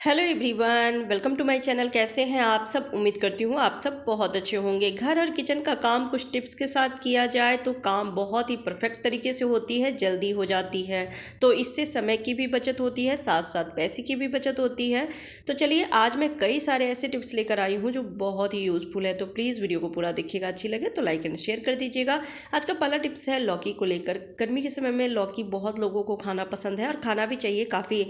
Hello everyone, welcome to my channel. कैसे हैं आप सब? उम्मीद करती हूँ आप सब बहुत अच्छे होंगे। घर और किचन का काम कुछ टिप्स के साथ किया जाए तो काम बहुत ही परफेक्ट तरीके से होती है, जल्दी हो जाती है। तो इससे समय की भी बचत होती है, साथ साथ पैसे की भी बचत होती है। तो चलिए, आज मैं कई सारे ऐसे टिप्स लेकर आई हूँ जो बहुत ही यूज़फुल है। तो प्लीज़ वीडियो को पूरा देखिएगा, अच्छी लगे तो लाइक एंड शेयर कर दीजिएगा। आज का पहला टिप्स है लौकी को लेकर। गर्मी के समय में लौकी बहुत लोगों को खाना पसंद है और खाना भी चाहिए, काफ़ी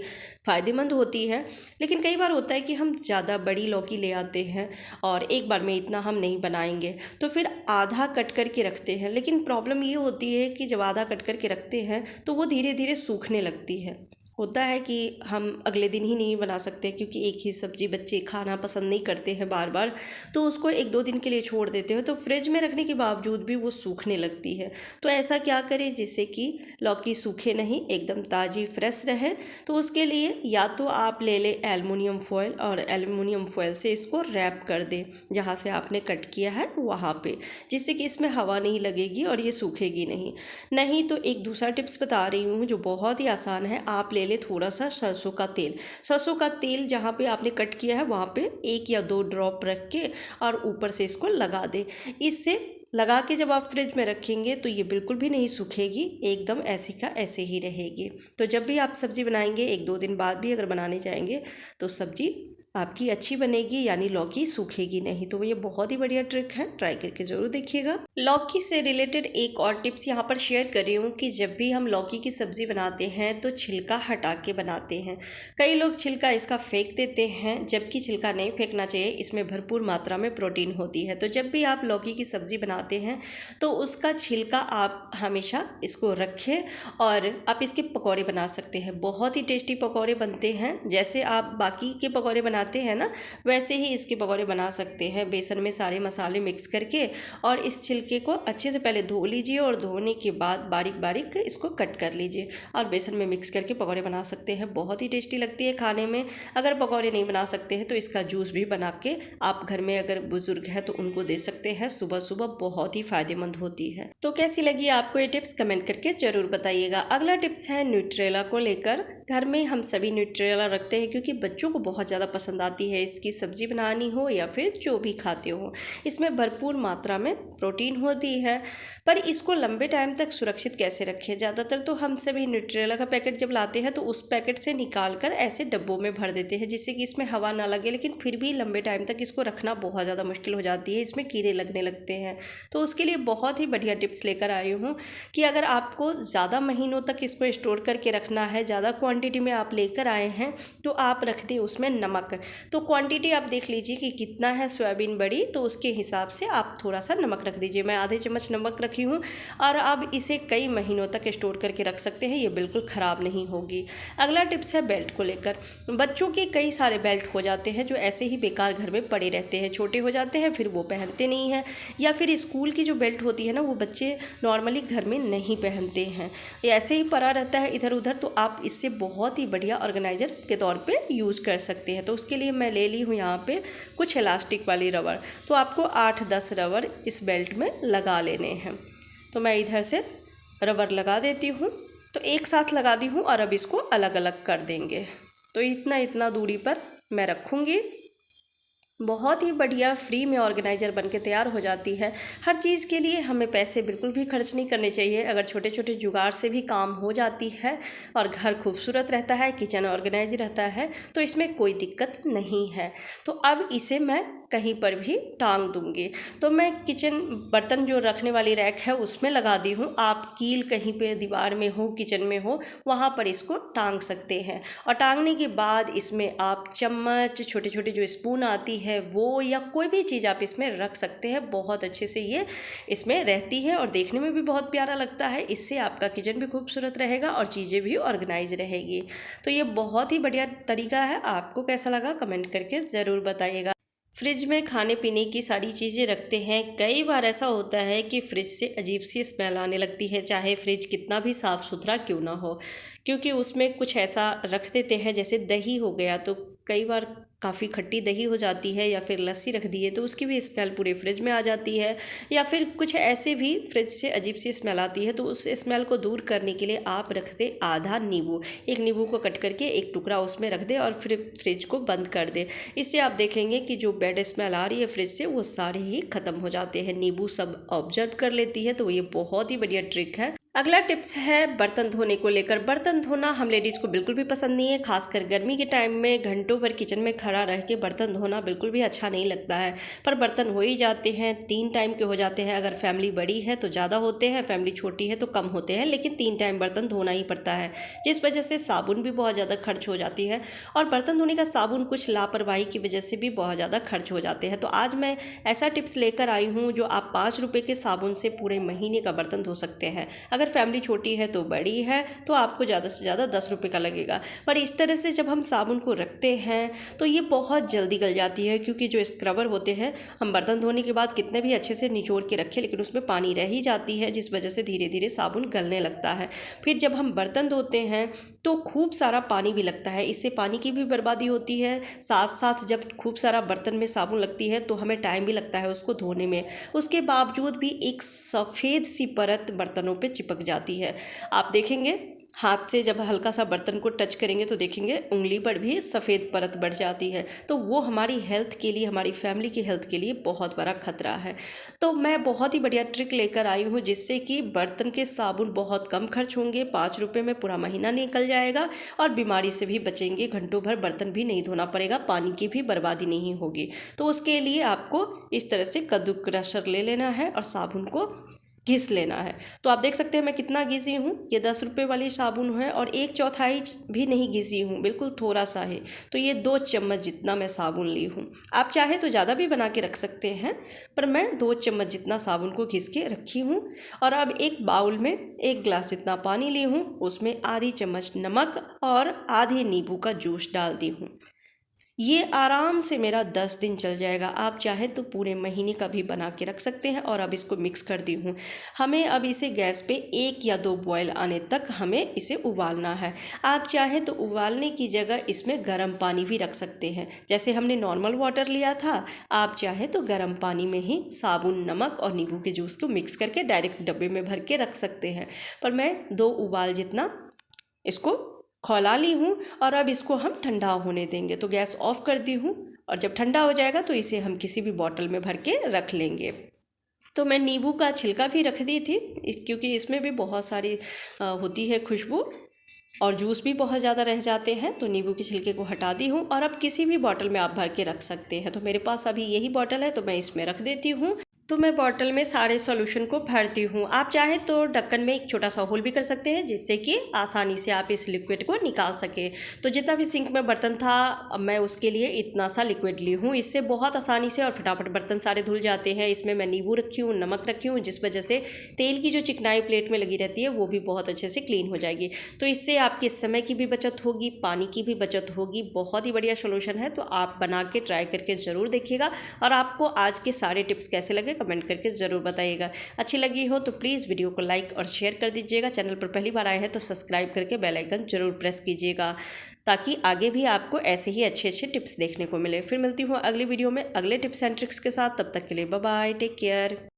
फ़ायदेमंद होती है। लेकिन कई बार होता है कि हम ज़्यादा बड़ी लौकी ले आते हैं और एक बार में इतना हम नहीं बनाएंगे, तो फिर आधा कट करके रखते हैं। लेकिन प्रॉब्लम ये होती है कि जब आधा कट करके रखते हैं तो वो धीरे धीरे सूखने लगती है। होता है कि हम अगले दिन ही नहीं बना सकते, क्योंकि एक ही सब्ज़ी बच्चे खाना पसंद नहीं करते हैं बार बार, तो उसको एक दो दिन के लिए छोड़ देते हैं, तो फ्रिज में रखने के बावजूद भी वो सूखने लगती है। तो ऐसा क्या करें जिससे कि लौकी सूखे नहीं, एकदम ताज़ी फ्रेश रहे? तो उसके लिए या तो आप ले लें एलुमिनियम फॉयल, और एलुमिनियम फॉयल से इसको रैप कर दें जहाँ से आपने कट किया है वहाँ पे, जिससे कि इसमें हवा नहीं लगेगी और ये सूखेगी नहीं। नहीं तो एक दूसरा टिप्स बता रही हूँ जो बहुत ही आसान है। आप ले लें थोड़ा सा सरसों का तेल। सरसों का तेल जहाँ पे आपने कट किया है वहाँ पे 1 या 2 ड्रॉप रख के और ऊपर से इसको लगा दें। इससे लगा के जब आप फ्रिज में रखेंगे तो ये बिल्कुल भी नहीं सूखेगी, एकदम ऐसी का ऐसे ही रहेगी। तो जब भी आप सब्ज़ी बनाएंगे, 1-2 दिन बाद भी अगर बनाने जाएंगे तो सब्ज़ी आपकी अच्छी बनेगी, यानी लौकी सूखेगी नहीं। तो ये बहुत ही बढ़िया ट्रिक है, ट्राई करके ज़रूर देखिएगा। लौकी से रिलेटेड एक और टिप्स यहाँ पर शेयर कर रही हूँ कि जब भी हम लौकी की सब्ज़ी बनाते हैं तो छिलका हटा के बनाते हैं। कई लोग छिलका इसका फेंक देते हैं, जबकि छिलका नहीं फेंकना चाहिए, इसमें भरपूर मात्रा में प्रोटीन होती है। तो जब भी आप लौकी की सब्ज़ी बनाते हैं तो उसका छिलका आप हमेशा इसको रखें और आप इसके पकौड़े बना सकते हैं। बहुत ही टेस्टी पकौड़े बनते हैं। जैसे आप बाकी के पकौड़े बनाते हैं ना, वैसे ही इसके पकौड़े बना सकते हैं। बेसन में सारे मसाले मिक्स करके और इस छिलके को अच्छे से पहले धो लीजिए और धोने के बाद बारीक बारीक इसको कट कर लीजिए और बेसन में मिक्स करके पकौड़े बना सकते हैं। बहुत ही टेस्टी लगती है खाने में। अगर पकौड़े नहीं बना सकते हैं तो इसका जूस भी बना के आप घर में, अगर बुजुर्ग है तो उनको दे सकते हैं सुबह सुबह, बहुत ही फायदेमंद होती है। तो कैसी लगी आपको ये टिप्स, कमेंट करके जरूर बताइएगा। अगला टिप्स है न्यूट्रेला को लेकर। घर में हम सभी न्यूट्रेला रखते हैं क्योंकि बच्चों को बहुत ज़्यादा पसंद आती है। इसकी सब्ज़ी बनानी हो या फिर जो भी खाते हो, इसमें भरपूर मात्रा में प्रोटीन होती है। पर इसको लंबे टाइम तक सुरक्षित कैसे रखें? ज़्यादातर तो हम सभी न्यूट्रेला का पैकेट जब लाते हैं तो उस पैकेट से निकाल कर ऐसे डब्बों में भर देते हैं जिससे कि इसमें हवा ना लगे, लेकिन फिर भी लंबे टाइम तक इसको रखना बहुत ज़्यादा मुश्किल हो जाती है, इसमें कीड़े लगने लगते हैं। तो उसके लिए बहुत ही बढ़िया टिप्स लेकर आई हूँ कि अगर आपको ज़्यादा महीनों तक इसको स्टोर करके रखना है, ज़्यादा क्वांटिटी में आप लेकर आए हैं, तो आप रख दें उसमें नमक। तो क्वांटिटी आप देख लीजिए कि कितना है सोयाबीन बड़ी, तो उसके हिसाब से आप थोड़ा सा नमक रख दीजिए। मैं आधे चम्मच नमक रखी हूँ और अब इसे कई महीनों तक स्टोर करके रख सकते हैं, ये बिल्कुल ख़राब नहीं होगी। अगला टिप्स है बेल्ट को लेकर। बच्चों के कई सारे बेल्ट हो जाते हैं जो ऐसे ही बेकार घर में पड़े रहते हैं, छोटे हो जाते हैं, फिर वो पहनते नहीं हैं, या फिर स्कूल की जो बेल्ट होती है ना, वो बच्चे नॉर्मली घर में नहीं पहनते हैं, ये ऐसे ही पड़ा रहता है इधर उधर। तो आप इससे बहुत ही बढ़िया ऑर्गेनाइजर के तौर पे यूज़ कर सकते हैं। तो उसके लिए मैं ले ली हूँ यहाँ पे कुछ इलास्टिक वाली रबड़। तो आपको 8-10 रबड़ इस बेल्ट में लगा लेने हैं। तो मैं इधर से रबड़ लगा देती हूँ, तो एक साथ लगा दी हूँ और अब इसको अलग अलग कर देंगे। तो इतना दूरी पर मैं रखूँगी। बहुत ही बढ़िया फ्री में ऑर्गेनाइज़र बनके तैयार हो जाती है। हर चीज़ के लिए हमें पैसे बिल्कुल भी खर्च नहीं करने चाहिए। अगर छोटे छोटे जुगाड़ से भी काम हो जाती है और घर खूबसूरत रहता है, किचन ऑर्गेनाइज रहता है, तो इसमें कोई दिक्कत नहीं है। तो अब इसे मैं कहीं पर भी टांग दूंगी। तो मैं किचन बर्तन जो रखने वाली रैक है उसमें लगा दी हूँ। आप कील कहीं पे दीवार में हो, किचन में हो, वहाँ पर इसको टांग सकते हैं। और टांगने के बाद इसमें आप चम्मच, छोटे छोटे जो स्पून आती है वो, या कोई भी चीज़ आप इसमें रख सकते हैं। बहुत अच्छे से ये इसमें रहती है और देखने में भी बहुत प्यारा लगता है। इससे आपका किचन भी खूबसूरत रहेगा और चीज़ें भी ऑर्गेनाइज रहेगी। तो ये बहुत ही बढ़िया तरीका है। आपको कैसा लगा कमेंट करके ज़रूर बताइएगा। फ्रिज में खाने पीने की सारी चीज़ें रखते हैं। कई बार ऐसा होता है कि फ्रिज से अजीब सी स्मेल आने लगती है, चाहे फ्रिज कितना भी साफ़ सुथरा क्यों ना हो। क्योंकि उसमें कुछ ऐसा रख देते हैं, जैसे दही हो गया, तो कई बार काफ़ी खट्टी दही हो जाती है, या फिर लस्सी रख दी है तो उसकी भी स्मेल पूरे फ्रिज में आ जाती है, या फिर कुछ ऐसे भी फ्रिज से अजीब सी स्मेल आती है। तो उस स्मेल को दूर करने के लिए आप रख दे आधा नींबू, एक नींबू को कट करके एक टुकड़ा उसमें रख दे और फिर फ्रिज को बंद कर दे। इससे आप देखेंगे कि जो बैड स्मेल आ रही है फ्रिज से वो सारे ही ख़त्म हो जाते हैं। नींबू सब ऑब्जर्व कर लेती है, तो ये बहुत ही बढ़िया ट्रिक है। अगला टिप्स है बर्तन धोने को लेकर। बर्तन धोना हम लेडीज़ को बिल्कुल भी पसंद नहीं है, खासकर गर्मी के टाइम में घंटों भर किचन में खड़ा रह के बर्तन धोना बिल्कुल भी अच्छा नहीं लगता है। पर बर्तन हो ही जाते हैं, 3 टाइम के हो जाते हैं। अगर फैमिली बड़ी है तो ज़्यादा होते हैं, फैमिली छोटी है तो कम होते हैं, लेकिन 3 टाइम बर्तन धोना ही पड़ता है, जिस वजह से साबुन भी बहुत ज़्यादा खर्च हो जाती है। और बर्तन धोने का साबुन कुछ लापरवाही की वजह से भी बहुत ज़्यादा खर्च हो जाते हैं। तो आज मैं ऐसा टिप्स लेकर आई हूँ जो आप 5 रुपये के साबुन से पूरे महीने का बर्तन धो सकते हैं। अगर फैमिली छोटी है तो बड़ी है तो आपको ज़्यादा से ज़्यादा 10 रुपये का लगेगा। पर इस तरह से जब हम साबुन को रखते हैं तो ये बहुत जल्दी गल जाती है, क्योंकि जो स्क्रबर होते हैं, हम बर्तन धोने के बाद कितने भी अच्छे से निचोड़ के रखें लेकिन उसमें पानी रह ही जाती है, जिस वजह से धीरे धीरे साबुन गलने लगता है। फिर जब हम बर्तन धोते हैं तो खूब सारा पानी भी लगता है, इससे पानी की भी बर्बादी होती है। साथ साथ जब खूब सारा बर्तन में साबुन लगती है तो हमें टाइम भी लगता है उसको धोने में। उसके बावजूद भी एक सफ़ेद सी परत बर्तनों पे चिपक जाती है। आप देखेंगे हाथ से जब हल्का सा बर्तन को टच करेंगे तो देखेंगे उंगली पर भी सफ़ेद परत बढ़ जाती है। तो वो हमारी हेल्थ के लिए, हमारी फैमिली की हेल्थ के लिए बहुत बड़ा खतरा है। तो मैं बहुत ही बढ़िया ट्रिक लेकर आई हूँ जिससे कि बर्तन के साबुन बहुत कम खर्च होंगे, 5 रुपये में पूरा महीना निकल जाएगा और बीमारी से भी बचेंगे। घंटों भर बर्तन भी नहीं धोना पड़ेगा, पानी की भी बर्बादी नहीं होगी। तो उसके लिए आपको इस तरह से कद्दू क्रशर ले लेना है और साबुन को घिस लेना है। तो आप देख सकते हैं मैं कितना घिसी हूँ। ये 10 रुपये वाली साबुन है और 1/4 भी नहीं घिसी हूँ, बिल्कुल थोड़ा सा है। तो ये 2 चम्मच जितना मैं साबुन ली हूँ। आप चाहे तो ज़्यादा भी बना के रख सकते हैं, पर मैं 2 चम्मच जितना साबुन को घिस के रखी हूँ। और अब एक बाउल में 1 गिलास जितना पानी ली हूँ, उसमें आधी चम्मच नमक और आधे नींबू का जूस डाल दी हूँ। ये आराम से मेरा 10 दिन चल जाएगा। आप चाहें तो पूरे महीने का भी बना के रख सकते हैं। और अब इसको मिक्स कर दी हूँ। हमें अब इसे गैस पे 1 या 2 बॉयल आने तक हमें इसे उबालना है। आप चाहें तो उबालने की जगह इसमें गर्म पानी भी रख सकते हैं, जैसे हमने नॉर्मल वाटर लिया था। आप चाहें तो गर्म पानी में ही साबुन, नमक और नींबू के जूस को मिक्स करके डायरेक्ट डब्बे में भर के रख सकते हैं। पर मैं 2 उबाल जितना इसको खौला ली हूँ और अब इसको हम ठंडा होने देंगे। तो गैस ऑफ कर दी हूँ और जब ठंडा हो जाएगा तो इसे हम किसी भी बॉटल में भर के रख लेंगे। तो मैं नींबू का छिलका भी रख दी थी, क्योंकि इसमें भी बहुत सारी होती है खुशबू और जूस भी बहुत ज़्यादा रह जाते हैं। तो नींबू के छिलके को हटा दी हूँ और अब किसी भी बॉटल में आप भर के रख सकते हैं। तो मेरे पास अभी यही बॉटल है तो मैं इसमें रख देती हूँ। तो मैं बॉटल में सारे सॉल्यूशन को भरती हूँ। आप चाहे तो ढक्कन में एक छोटा सा होल भी कर सकते हैं, जिससे कि आसानी से आप इस लिक्विड को निकाल सके। तो जितना भी सिंक में बर्तन था मैं उसके लिए इतना सा लिक्विड ली हूँ। इससे बहुत आसानी से और फटाफट बर्तन सारे धुल जाते हैं। इसमें मैं नींबू रखी हूँ, नमक रखी हूँ, जिस वजह से तेल की जो चिकनाई प्लेट में लगी रहती है वो भी बहुत अच्छे से क्लीन हो जाएगी। तो इससे आपके समय की भी बचत होगी, पानी की भी बचत होगी। बहुत ही बढ़िया सोल्यूशन है। तो आप बना के ट्राई करके ज़रूर देखिएगा। और आपको आज के सारे टिप्स कैसे लगे कमेंट करके ज़रूर बताइएगा। अच्छी लगी हो तो प्लीज़ वीडियो को लाइक और शेयर कर दीजिएगा। चैनल पर पहली बार आए हैं तो सब्सक्राइब करके बेल आइकन ज़रूर प्रेस कीजिएगा, ताकि आगे भी आपको ऐसे ही अच्छे अच्छे टिप्स देखने को मिले। फिर मिलती हूँ अगली वीडियो में अगले टिप्स एंड ट्रिक्स के साथ। तब तक के लिए बाय बाय, टेक केयर।